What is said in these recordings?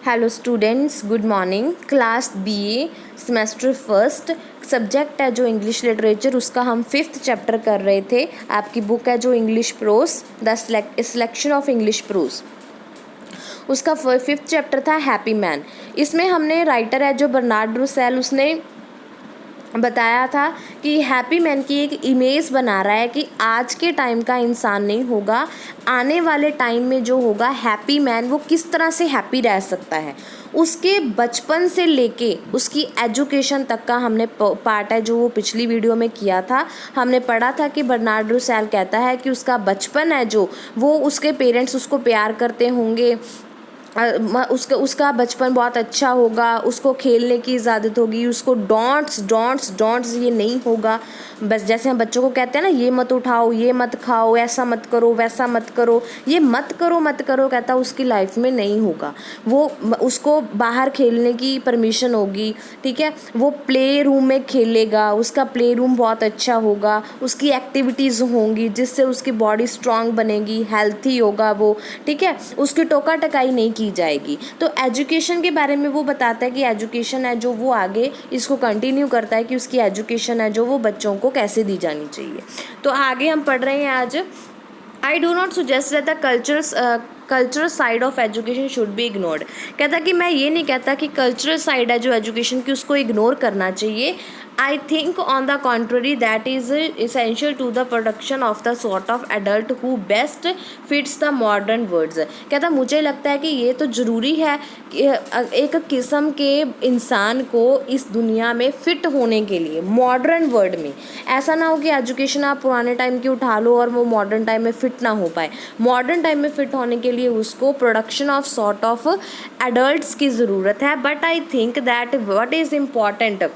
Hello students, good morning. Class BA semester first subject है जो English literature, उसका हम 5th चैप्टर कर रहे थे। आपकी बुक है जो English pros, the selection of English pros, उसका 5th चैप्टर था हैप्पी मैन। इसमें हमने राइटर है जो बर्नार्ड रसेल, उसने बताया था कि हैप्पी मैन की एक इमेज बना रहा है कि आज के टाइम का इंसान नहीं होगा, आने वाले टाइम में जो होगा हैप्पी मैन, वो किस तरह से हैप्पी रह सकता है। उसके बचपन से लेके उसकी एजुकेशन तक का हमने पार्ट है जो वो पिछली वीडियो में किया था। हमने पढ़ा था कि बर्नार्ड रसेल कहता है कि उसका बचपन है जो, वो उसके पेरेंट्स उसको प्यार करते होंगे, उसका बचपन बहुत अच्छा होगा, उसको खेलने की इजाज़त होगी, उसको डोंट्स डोंट्स डोंट्स ये नहीं होगा। बस जैसे हम बच्चों को कहते हैं ना, ये मत उठाओ, ये मत खाओ, ऐसा मत करो, वैसा मत करो, ये मत करो कहता उसकी लाइफ में नहीं होगा। वो उसको बाहर खेलने की परमिशन होगी, ठीक है, वो प्ले रूम में खेलेगा, उसका प्ले रूम बहुत अच्छा होगा, उसकी एक्टिविटीज़ होंगी जिससे उसकी बॉडी स्ट्रांग बनेगी, हेल्थी होगा वो, ठीक है, उसकी टोका टकाई नहीं की जाएगी। तो एजुकेशन के बारे में वो बताता है कि एजुकेशन है जो वो आगे इसको कंटिन्यू करता है कि उसकी एजुकेशन है जो वो बच्चों को कैसे दी जानी चाहिए। तो आगे हम पढ़ रहे हैं आज, I do not suggest that the cultural side of education should be ignored. कहता कि मैं ये नहीं कहता कि कल्चरल साइड है जो एजुकेशन की उसको इग्नोर करना चाहिए। I think on the contrary that is essential to the production of the sort of adult who best fits the modern words. कहता मुझे लगता है कि ये तो ज़रूरी है कि एक किस्म के इंसान को इस दुनिया में फ़िट होने के लिए मॉडर्न वर्ड में, ऐसा ना हो कि एजुकेशन आप पुराने टाइम की उठा लो और वो मॉडर्न टाइम में फ़िट ना हो पाए। मॉडर्न टाइम में फ़िट होने के लिए उसको production of sort of adults की ज़रूरत है। But I think that what is important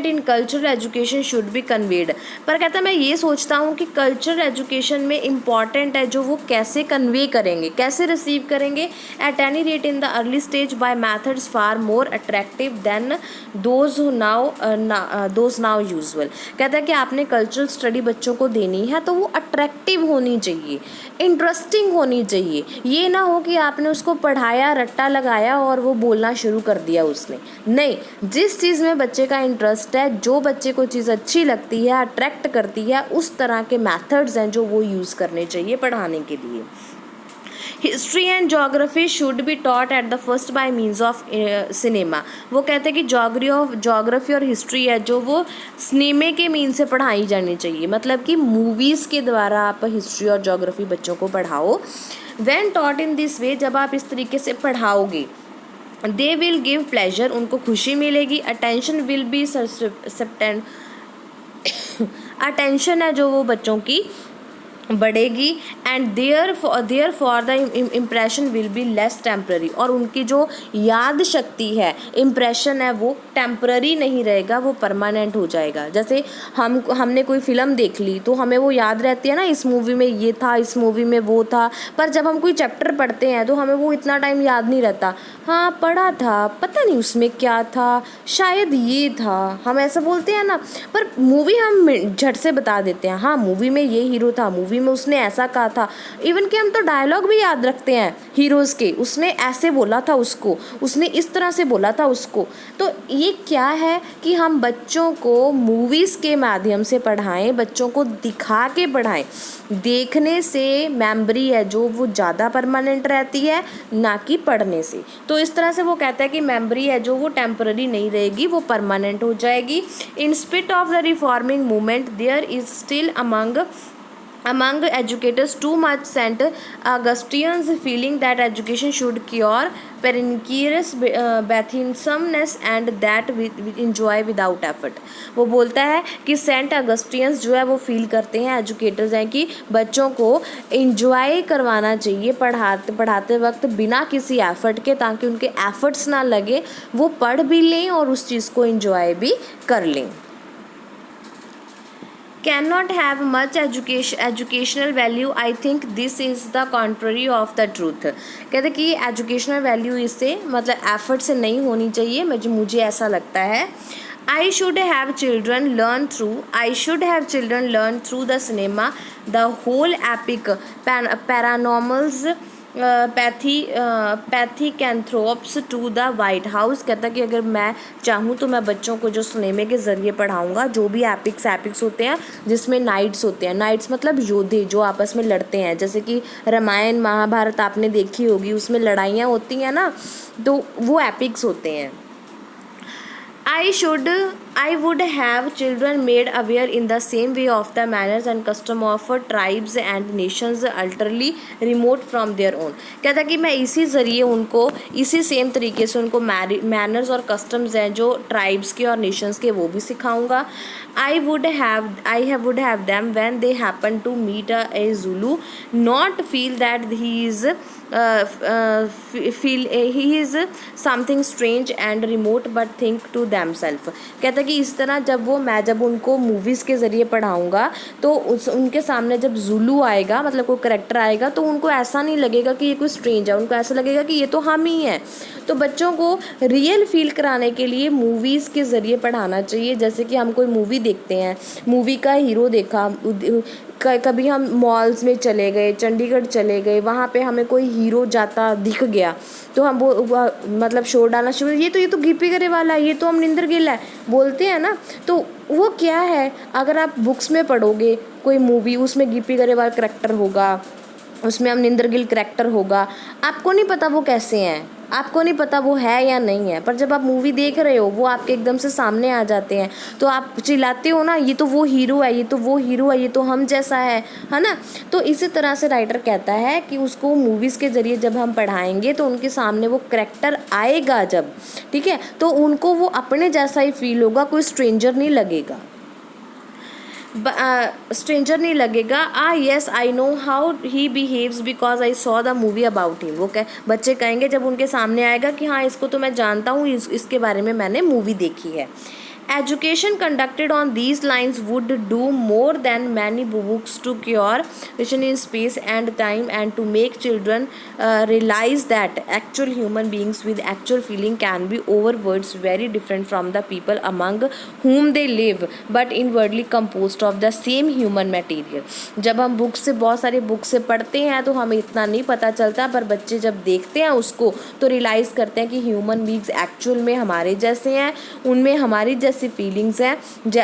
in cultural education should be conveyed. पर कहता मैं ये सोचता हूँ कि कल्चरल एजुकेशन में इम्पॉर्टेंट है जो वो कैसे कन्वे करेंगे, कैसे रिसीव करेंगे at any rate in the early stage by methods far more attractive then those now usual. कहता है कि आपने कल्चरल स्टडी बच्चों को देनी है तो वो अट्रैक्टिव होनी चाहिए, इंटरेस्टिंग होनी चाहिए। ये ना हो कि आपने उसको पढ़ाया, रट्टा लगाया और वो बोलना शुरू कर दिया उसने। नहीं, जिस चीज़ में बच्चे का इंटरेस्ट है, जो बच्चे को चीज़ अच्छी लगती है, अट्रैक्ट करती है, उस तरह के मेथड्स हैं जो वो यूज़ करने चाहिए पढ़ाने के लिए। History and geography should be taught at the first by means of cinema. वो कहते हैं कि जोग्राफी और हिस्ट्री है जो वो सिनेमे के मीन से पढ़ाई जानी चाहिए, मतलब कि मूवीज़ के द्वारा आप हिस्ट्री और जोग्राफी बच्चों को पढ़ाओ। When taught in this way, जब आप इस तरीके से पढ़ाओगे, दे विल गिव प्लेजर, उनको खुशी मिलेगी, attention will be sustained, attention है जो वो बच्चों की बढ़ेगी, and therefore the impression will be less temporary, और उनकी जो याद शक्ति है, इम्प्रेशन है, वो टेम्प्ररी नहीं रहेगा, वो परमानेंट हो जाएगा। जैसे हमने कोई फ़िल्म देख ली तो हमें वो याद रहती है ना, इस मूवी में ये था, इस मूवी में वो था, पर जब हम कोई चैप्टर पढ़ते हैं तो हमें वो इतना टाइम याद नहीं रहता। हाँ पढ़ा था, पता नहीं उसमें क्या था, शायद ये था, हम ऐसा बोलते हैं ना। पर मूवी हम झट से बता देते हैं, हाँ मूवी में ये हीरो था, मूवी में उसने ऐसा कहा था। इवन कि हम तो डायलॉग भी याद रखते हैं हीरोज़ के, उसने ऐसे बोला था उसको, उसने इस तरह से बोला था उसको। तो ये क्या है कि हम बच्चों को मूवीज़ के माध्यम से पढ़ाएं, बच्चों को दिखा के पढ़ाएं। देखने से मेमोरी है जो वो ज़्यादा परमानेंट रहती है, ना कि पढ़ने से। तो इस तरह से वो कहता है कि मेमोरी है जो वो टेम्पररी नहीं रहेगी, वो परमानेंट हो जाएगी। In spite of the reforming movement there is still among educators too much St. Augustine's feeling that education should cure pernicious bathinsomeness and that we enjoy without effort। वो बोलता है कि सेंट अगस्टियंस जो है वो फील करते हैं, एजुकेटर्स हैं, कि बच्चों को इंजॉय करवाना चाहिए पढ़ाते वक्त बिना किसी एफ़र्ट के, ताकि उनके एफ़र्ट्स ना लगे, वो पढ़ भी लें और उस चीज़ को इंजॉय भी कर लें। cannot have much educational value, I think this is the contrary of the truth। कहते कि एजुकेशनल वैल्यू इससे मतलब एफर्ट से नहीं होनी चाहिए, मुझे ऐसा लगता है। I should have children learn through the cinema the whole epic paranormals pithecanthropes to the White House. कहता है कि अगर मैं चाहूँ तो मैं बच्चों को जो सिनेमे के ज़रिए पढ़ाऊँगा, जो भी एपिक्स होते हैं जिसमें नाइट्स होते हैं, नाइट्स मतलब योद्धे जो आपस में लड़ते हैं, जैसे कि रामायण महाभारत आपने देखी होगी, उसमें लड़ाइयाँ होती हैं ना, तो वो एपिक्स होते हैं। I would have children made aware in the same way of the manners and custom of tribes and nations utterly remote from their own। कहता है कि मैं इसी ज़रिए उनको इसी सेम तरीके से उनको मैनर्स और कस्टम्स हैं जो ट्राइब्स के और नेशंस के, वो भी सिखाऊंगा। I would have them when they happen to meet a Zulu not feel that he is something strange and remote but think to themselves। कहता है कि इस तरह जब उनको मूवीज़ के ज़रिए पढ़ाऊँगा तो उनके सामने जब जुलू आएगा, मतलब कोई करेक्टर आएगा, तो उनको ऐसा नहीं लगेगा कि ये कोई स्ट्रेंज है, उनको ऐसा लगेगा कि ये तो हम ही हैं। तो बच्चों को रियल फील कराने के लिए मूवीज़ के ज़रिए पढ़ाना चाहिए। जैसे कि हम कोई मूवी देखते हैं, मूवी का हीरो देखा, कभी हम मॉल्स में चले गए, चंडीगढ़ चले गए, वहाँ पे हमें कोई हीरो जाता दिख गया तो हम वो मतलब शोर डालना शुरू, ये तो गिप्पी गरेवाल है, ये तो अमरिंदर गिल है, बोलते हैं ना। तो वो क्या है, अगर आप बुक्स में पढ़ोगे कोई मूवी, उसमें गिप्पी गरेवाल करैक्टर होगा, उसमें अमरिंदर गिल करैक्टर होगा, आपको नहीं पता वो कैसे हैं, आपको नहीं पता वो है या नहीं है, पर जब आप मूवी देख रहे हो वो आपके एकदम से सामने आ जाते हैं तो आप चिल्लाते हो ना, ये तो वो हीरो है, ये तो वो हीरो है, ये तो हम जैसा है ना। तो इसी तरह से राइटर कहता है कि उसको मूवीज़ के ज़रिए जब हम पढ़ाएंगे तो उनके सामने वो करैक्टर आएगा जब, ठीक है, तो उनको वो अपने जैसा ही फील होगा, कोई स्ट्रेंजर नहीं लगेगा, नहीं लगेगा। Yes I know how he behaves because I saw the movie about him. वो बच्चे कहेंगे जब उनके सामने आएगा कि हाँ इसको तो मैं जानता हूँ, इसके बारे में मैंने मूवी देखी है। Education conducted on these lines would do more than many books to cure vision in space and time and to make children realize that actual human beings with actual feeling can be over words very different from the people among whom they live but inwardly composed of the same human material। जब हम book से बहुत सारे book से पढ़ते हैं तो हमें इतना नहीं पता चलता, पर बच्चे जब देखते हैं उसको तो रियलाइज़ करते हैं कि ह्यूमन बींग्स एक्चुअल में हमारे जैसे हैं, उनमें हमारी जैसी फीलिंग्स हैं,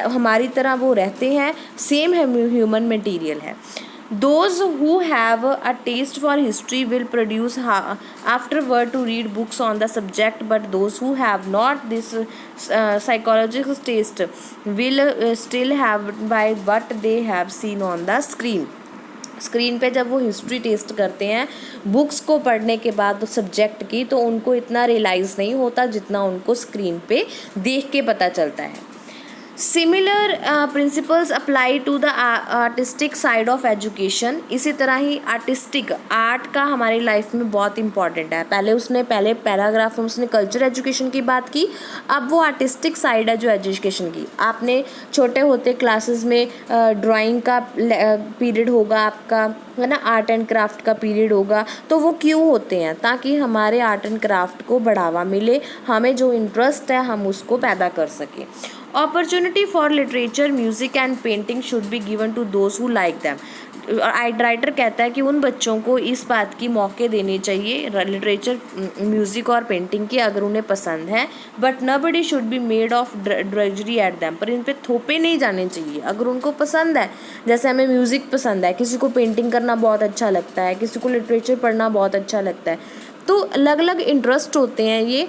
हमारी तरह वो रहते हैं, सेम ह्यूमन मटेरियल है। Those who have a taste for history will produce afterward to read books on the subject, but those who have not this psychological taste will still have by what they have seen on the screen पे जब वो history test करते हैं books को पढ़ने के बाद subject की, तो उनको इतना रियलाइज़ नहीं होता जितना उनको स्क्रीन पे देख के पता चलता है। Similar principles apply to the artistic side of education. इसी तरह ही आर्टिस्टिक आर्ट का हमारी लाइफ में बहुत इंपॉर्टेंट है। पहले पैराग्राफ में उसने कल्चर एजुकेशन की बात की, अब वो आर्टिस्टिक साइड है जो एजुकेशन की। आपने छोटे होते क्लासेस में ड्राइंग का पीरियड होगा आपका, है ना, आर्ट एंड क्राफ्ट का पीरियड होगा, तो वो क्यों होते हैं, ताकि हमारे आर्ट एंड क्राफ्ट को बढ़ावा मिले, हमें जो इंटरेस्ट है हम उसको पैदा कर सकें। Opportunity for literature, music and painting should be given to those who like them। Writer कहता है कि उन बच्चों को इस बात की मौके देने चाहिए लिटरेचर, म्यूज़िक और पेंटिंग की, अगर उन्हें पसंद है। But nobody should be made of drudgery at them, पर इन पे थोपे नहीं जाने चाहिए। अगर उनको पसंद है, जैसे हमें म्यूज़िक पसंद है, किसी को पेंटिंग करना बहुत अच्छा लगता है, किसी को लिटरेचर पढ़ना बहुत अच्छा लगता है, तो अलग अलग इंटरेस्ट होते हैं ये।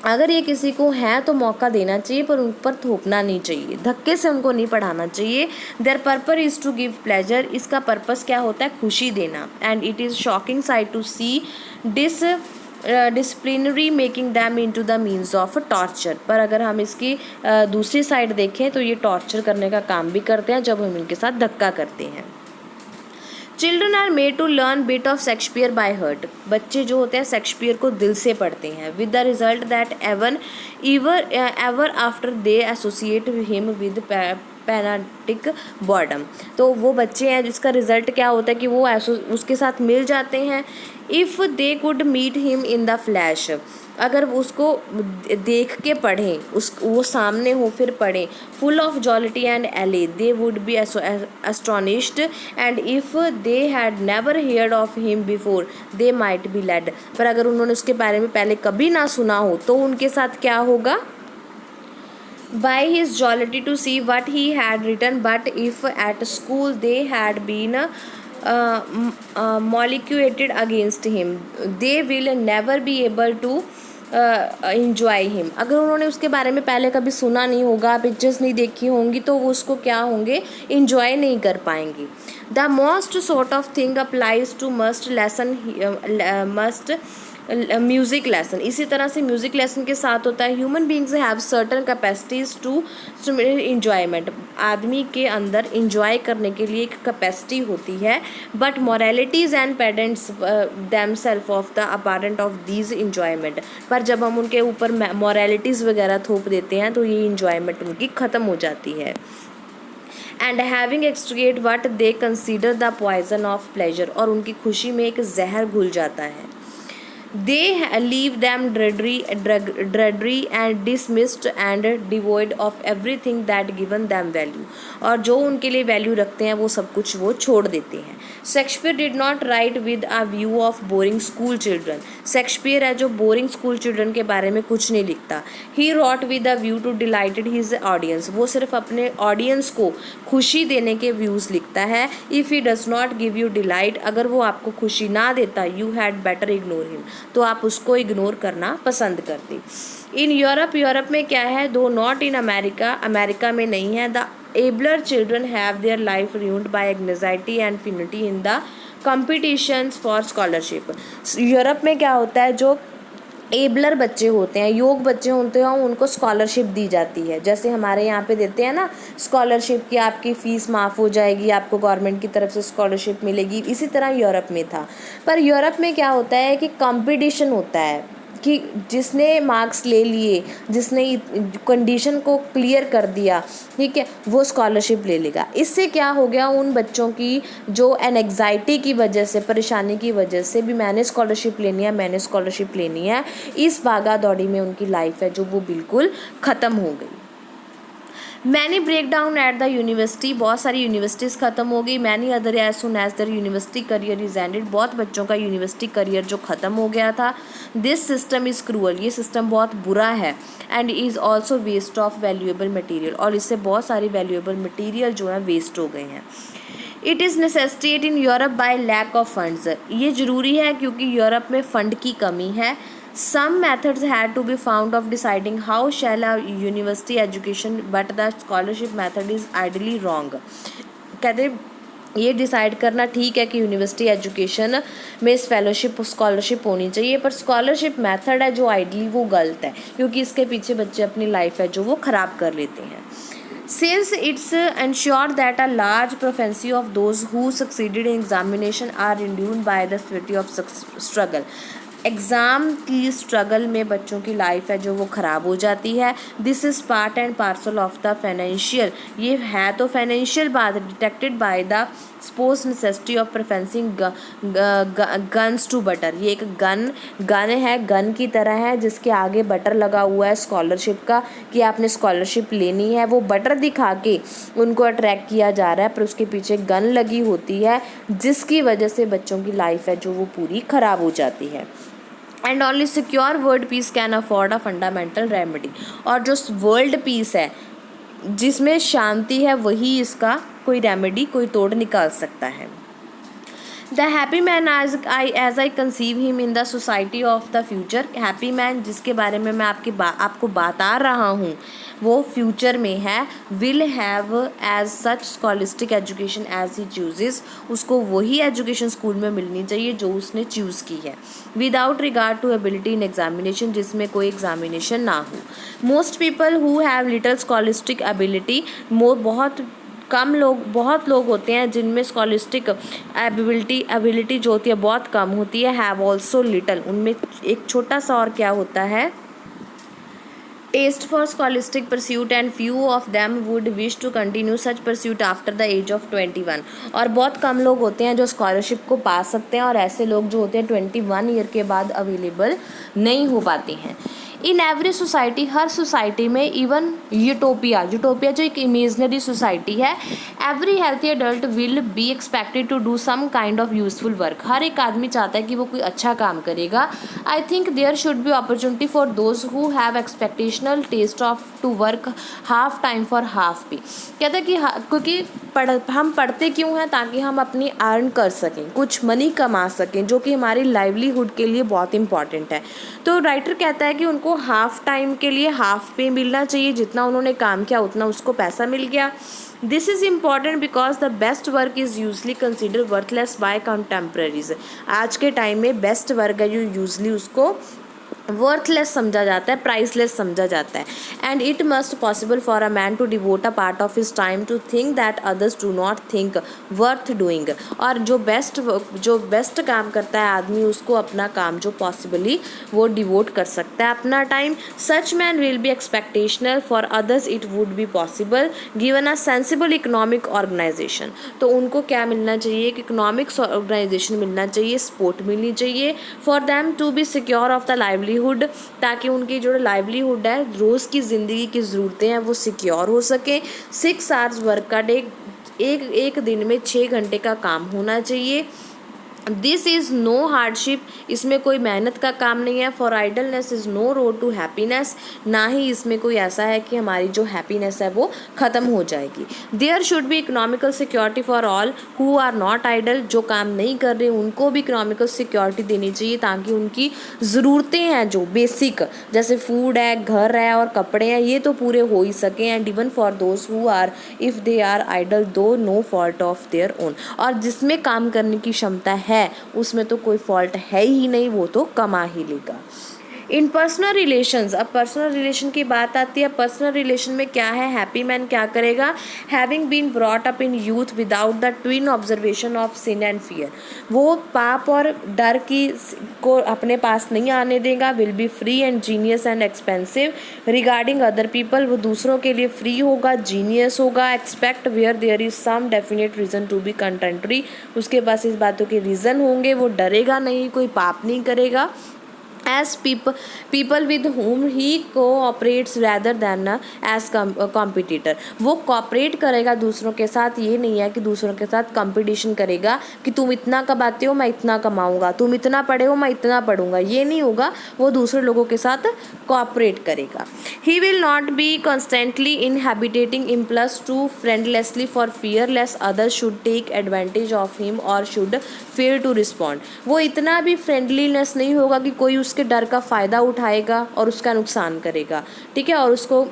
अगर ये किसी को है तो मौका देना चाहिए, पर उन पर थोपना नहीं चाहिए, धक्के से उनको नहीं पढ़ाना चाहिए। Their purpose is to give pleasure, इसका पर्पस क्या होता है, खुशी देना। And it is shocking sight to see disciplinary making them into the means of torture. पर अगर हम इसकी दूसरी साइड देखें तो ये टॉर्चर करने का काम भी करते हैं जब हम इनके साथ धक्का करते हैं। Children are made to learn bit of Shakespeare by heart. बच्चे जो होते हैं शेक्सपियर को दिल से पढ़ते हैं, with the result that ever after they associate him with pedantic boredom. तो वो बच्चे हैं जिसका रिज़ल्ट क्या होता है कि वो उसके साथ मिल जाते हैं। If they could meet him in the flesh, अगर उसको देख के पढ़ें, वो सामने हो फिर पढ़ें, full of jollity and ale they would be astonished and if they had never heard of him before they might be led. पर अगर उन्होंने उसके बारे में पहले कभी ना सुना हो तो उनके साथ क्या होगा? by his jollity to see what he had written, but if at school they had been mollified against him they will never be able to enjoy him। अगर उन्होंने उसके बारे में पहले कभी सुना नहीं होगा, पिक्चर्स नहीं देखी होंगी, तो वो उसको क्या होंगे, इंजॉय नहीं कर पाएंगे। The most sort of thing applies to must lesson must music lesson. इसी तरह से म्यूज़िक लेसन के साथ होता है human beings have certain capacities to enjoyment. आदमी के अंदर इंजॉय करने के लिए एक कैपेसिटी होती है, but moralities and pedants them self of the apparent of these enjoyment. पर जब हम उनके ऊपर मॉरलिटीज़ वगैरह थोप देते हैं तो ये इंजॉयमेंट उनकी ख़त्म हो जाती है। And having extract what they consider the poison of pleasure, और उनकी खुशी में एक जहर घुल जाता है। They leave them dreary and dismissed and devoid of everything that given them value, और जो उनके लिए वैल्यू रखते हैं वो सब कुछ वो छोड़ देते हैं। Shakespeare did not right with a view of boring school children. Shakespeare है जो बोरिंग स्कूल चिल्ड्रन के बारे में कुछ नहीं लिखता। He wrote with a view to delighted his audience, वो सिर्फ अपने ऑडियंस को खुशी देने के व्यूज़ लिखता है। If he does not give you delight, अगर वो आपको खुशी ना देता, you had better ignore him, तो आप उसको इग्नोर करना पसंद करते। इन यूरोप में क्या है, दो नॉट इन अमेरिका, अमेरिका में नहीं है। The abler children have their life ruined by anxiety and finity in the competitions for scholarship. Europe में क्या होता है, जो एबलर बच्चे होते हैं, योग बच्चे होते हैं, उनको स्कॉलरशिप दी जाती है। जैसे हमारे यहाँ पे देते हैं ना स्कॉलरशिप की आपकी फ़ीस माफ़ हो जाएगी, आपको गवर्नमेंट की तरफ से स्कॉलरशिप मिलेगी, इसी तरह यूरोप में था। पर यूरोप में क्या होता है कि कंपटीशन होता है कि जिसने मार्क्स ले लिए, जिसने कंडीशन को क्लियर कर दिया, ठीक है, वो स्कॉलरशिप ले लेगा। इससे क्या हो गया, उन बच्चों की जो एंग्जाइटी की वजह से, परेशानी की वजह से भी मैंने स्कॉलरशिप लेनी है, मैंने स्कॉलरशिप लेनी है, इस भागा दौड़ी में उनकी लाइफ है जो वो बिल्कुल ख़त्म हो गई। Many break down at the university, बहुत सारी यूनिवर्सिटीज़ ख़त्म हो गई। Many other as soon as their university career is ended, बहुत बच्चों का यूनिवर्सिटी करियर जो ख़त्म हो गया था। दिस सिस्टम इज़ क्रूअल, ये सिस्टम बहुत बुरा है। And is also waste of valuable material, और इससे बहुत सारी वैल्यूएबल मटीरियल जो है वेस्ट हो गए हैं। It is necessitated in Europe by lack of funds, ये ज़रूरी है क्योंकि यूरोप में फ़ंड की कमी है। Some methods had to be found of deciding how shall a university education, but the scholarship method is ideally wrong। कहते ये डिसाइड करना ठीक है कि यूनिवर्सिटी एजुकेशन में इस फेलोशिप स्कॉलरशिप होनी चाहिए, पर स्कॉलरशिप मेथड है जो आइडली वो गलत है, क्योंकि इसके पीछे बच्चे अपनी लाइफ है जो वो ख़राब कर लेते हैं। Since it's ensured that a large propensity of those who succeeded in examination are endued by the spirit of struggle, exam की स्ट्रगल में बच्चों की लाइफ है जो वो ख़राब हो जाती है। This is part and parcel of the financial, ये है तो फाइनेंशियल बात, detected by the sports necessity of preferencing guns to butter. ये एक गन है, गन की तरह है जिसके आगे बटर लगा हुआ है स्कॉलरशिप का, कि आपने स्कॉलरशिप लेनी है। वो बटर दिखा के उनको अट्रैक्ट किया जा रहा है, पर उसके पीछे गन लगी होती है जिसकी वजह से बच्चों की लाइफ है जो वो पूरी ख़राब हो जाती है। And only secure world peace can afford a fundamental remedy, और जो वर्ल्ड पीस है जिसमें शांति है वही इसका कोई रेमेडी, कोई तोड़ निकाल सकता है। The happy man as I conceive him in the society of the future, happy man जिसके बारे में मैं आपको बता रहा हूँ वो फ्यूचर में है। Will have as such scholastic education as he chooses, उसको वही एजुकेशन स्कूल में मिलनी चाहिए जो उसने चूज़ की है। Without regard to ability in examination, जिसमें कोई एग्जामिनेशन ना हो। Most people who have little scholastic ability, बहुत लोग होते हैं जिनमें स्कॉलिस्टिक एबिलिटी जो होती है बहुत कम होती है। हैव ऑल्सो लिटल, उनमें एक छोटा सा और क्या होता है, taste for scholastic pursuit and few of them would wish to continue such pursuit after the age of 21। और बहुत कम लोग होते हैं जो स्कॉलरशिप को पा सकते हैं और ऐसे लोग जो होते हैं 21 ईयर के बाद अवेलेबल नहीं हो पाते हैं। इन एवरी सोसाइटी, हर सोसाइटी में, इवन यूटोपिया जो एक इमेजनरी सोसाइटी है, every healthy adult will be expected to do some kind of useful work. हर एक आदमी चाहता है कि वो कोई अच्छा काम करेगा। I think there should be opportunity for those who have exceptional taste of to work half time for half pay. कहता है कि क्योंकि हम पढ़ते क्यों हैं, ताकि हम अपनी अर्न कर सकें, कुछ मनी कमा सकें, जो कि हमारी लाइवलीहुड के लिए बहुत इंपॉर्टेंट है। तो राइटर कहता है कि उनको हाफ टाइम के लिए हाफ पे मिलना चाहिए, जितना उन्होंने काम किया उतना उसको पैसा मिल गया। This is important because the best work is usually consider worthless by contemporaries. आज के टाइम में बेस्ट वर्क है जो यूजली उसको वर्थलेस समझा जाता है, प्राइसलेस समझा जाता है। And it must possible for a man to devote a part of his time to think that others do not think worth doing. और जो बेस्ट काम करता है आदमी, उसको अपना काम जो पॉसिबली वो डिवोट कर सकता है अपना time. Such man will be exceptional, for others it would be possible given a sensible economic organisation. तो उनको क्या मिलना चाहिए, कि इकोनॉमिक्स ऑर्गेनाइजेशन मिलना चाहिए, सपोर्ट मिलनी चाहिए for them to be secure of the livelihood, ताकि उनकी जो लाइवलीहुड है, रोज़ की ज़िंदगी की ज़रूरतें हैं, वो सिक्योर हो सके। 6 आवर्स वर्क का डे, एक दिन में 6 घंटे का काम होना चाहिए। दिस इज़ नो हार्डशिप, इसमें कोई मेहनत का काम नहीं है। For idleness is no road to happiness, ना ही इसमें कोई ऐसा है कि हमारी जो हैप्पीनेस है वो ख़त्म हो जाएगी। There should be economical security for all who are not idle, जो काम नहीं कर रहे उनको भी इकोनॉमिकल सिक्योरिटी देनी चाहिए, ताकि उनकी ज़रूरतें हैं जो बेसिक, जैसे फूड है, घर है और कपड़े हैं, ये तो पूरे हो ही सकें। And even for those who are, if they are idle, through no fault of their own. और जिसमें काम करने की क्षमता है उसमें तो कोई फॉल्ट है ही नहीं, वो तो कमा ही लेगा। इन पर्सनल रिलेशंस, अब पर्सनल रिलेशन की बात आती है। पर्सनल रिलेशन में क्या है, हैप्पी मैन क्या करेगा, having been brought up in youth without the twin observation of sin and fear, वो पाप और डर की को अपने पास नहीं आने देगा। Will be free and genius and expansive regarding other people, वो दूसरों के लिए फ्री होगा, जीनियस होगा। Except where there is some definite reason to be contrary, उसके पास इस बातों के रीज़न होंगे, वो डरेगा नहीं, कोई पाप नहीं करेगा। as people with whom he cooperates rather than as competitor, वो कॉपरेट करेगा दूसरों के साथ, ये नहीं है कि दूसरों के साथ कंपटीशन करेगा कि तुम इतना कमाते हो मैं इतना कमाऊंगा, तुम इतना पढ़े हो मैं इतना पढ़ूंगा, ये नहीं होगा। वो दूसरे लोगों के साथ कॉपरेट करेगा। he will not be constantly inhabiting impulse to friendlessly for fear lest others should take advantage of him or should fail to respond, वो इतना भी फ्रेंडलीनेस नहीं होगा कि कोई उसके डर का फ़ायदा उठाएगा और उसका नुकसान करेगा, ठीक है, और उसको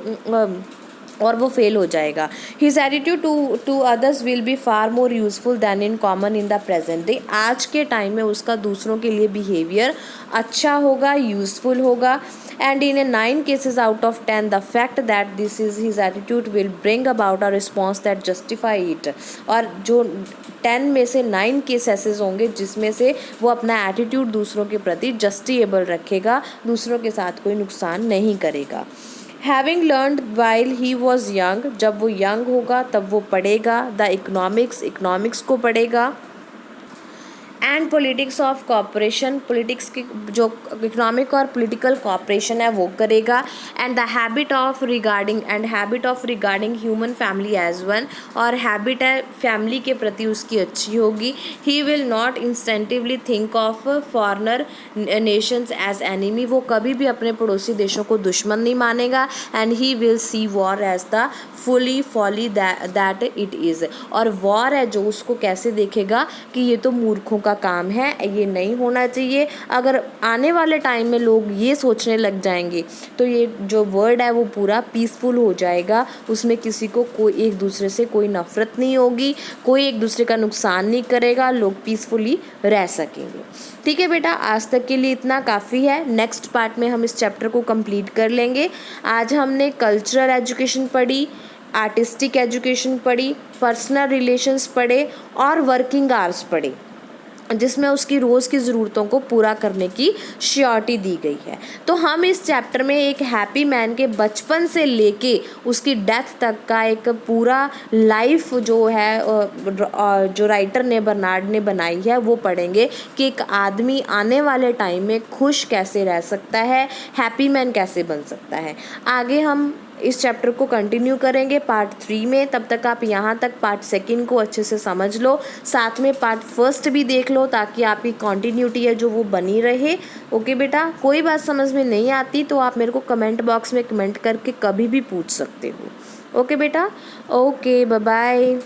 और वो फेल हो जाएगा। His attitude to others will be far more useful than in common in the present day, आज के टाइम में उसका दूसरों के लिए बिहेवियर अच्छा होगा, यूजफुल होगा। And in A 9 cases out of 10 the fact that this is his attitude will bring about a response that justify it, और जो 10 में से 9 केस ऐसे होंगे जिसमें से वो अपना एटीट्यूड दूसरों के प्रति जस्टिएबल रखेगा, दूसरों के साथ कोई नुकसान नहीं करेगा। Having learned while he was young, जब वो यंग होगा तब वो पढ़ेगा द इकोनॉमिक्स को पढ़ेगा। And politics of cooperation, politics की जो इकोनॉमिक और पॉलिटिकल कॉपरेशन है वो करेगा। And the habit of regarding human family as one, और हैबिट है फैमिली के प्रति उसकी अच्छी होगी। He will not instinctively think of foreigner nations as enemy, वो कभी भी अपने पड़ोसी देशों को दुश्मन नहीं मानेगा। And he will see war as the folly that it is, और वॉर है जो उसको कैसे देखेगा कि ये तो मूर्खों का काम है, ये नहीं होना चाहिए। अगर आने वाले टाइम में लोग ये सोचने लग जाएंगे तो ये जो वर्ल्ड है वो पूरा पीसफुल हो जाएगा, उसमें किसी को कोई एक दूसरे से कोई नफरत नहीं होगी, कोई एक दूसरे का नुकसान नहीं करेगा, लोग पीसफुली रह सकेंगे। ठीक है बेटा, आज तक के लिए इतना काफ़ी है। नेक्स्ट पार्ट में हम इस चैप्टर को कंप्लीट कर लेंगे। आज हमने कल्चरल एजुकेशन पढ़ी, आर्टिस्टिक एजुकेशन पढ़ी, पर्सनल रिलेशंस पढ़े और वर्किंग आवर्स पढ़े। जिसमें उसकी रोज़ की ज़रूरतों को पूरा करने की श्योरिटी दी गई है। तो हम इस चैप्टर में एक हैप्पी मैन के बचपन से लेके उसकी डेथ तक का एक पूरा लाइफ जो है जो राइटर ने बर्नार्ड ने बनाई है वो पढ़ेंगे कि एक आदमी आने वाले टाइम में खुश कैसे रह सकता है, हैप्पी मैन कैसे बन सकता है। आगे हम इस चैप्टर को कंटिन्यू करेंगे पार्ट 3 में। तब तक आप यहाँ तक पार्ट 2 को अच्छे से समझ लो, साथ में पार्ट 1 भी देख लो ताकि आपकी कंटिन्यूटी है जो वो बनी रहे। ओके बेटा, कोई बात समझ में नहीं आती तो आप मेरे को कमेंट बॉक्स में कमेंट करके कभी भी पूछ सकते हो। ओके बेटा, ओके, बाय बाय।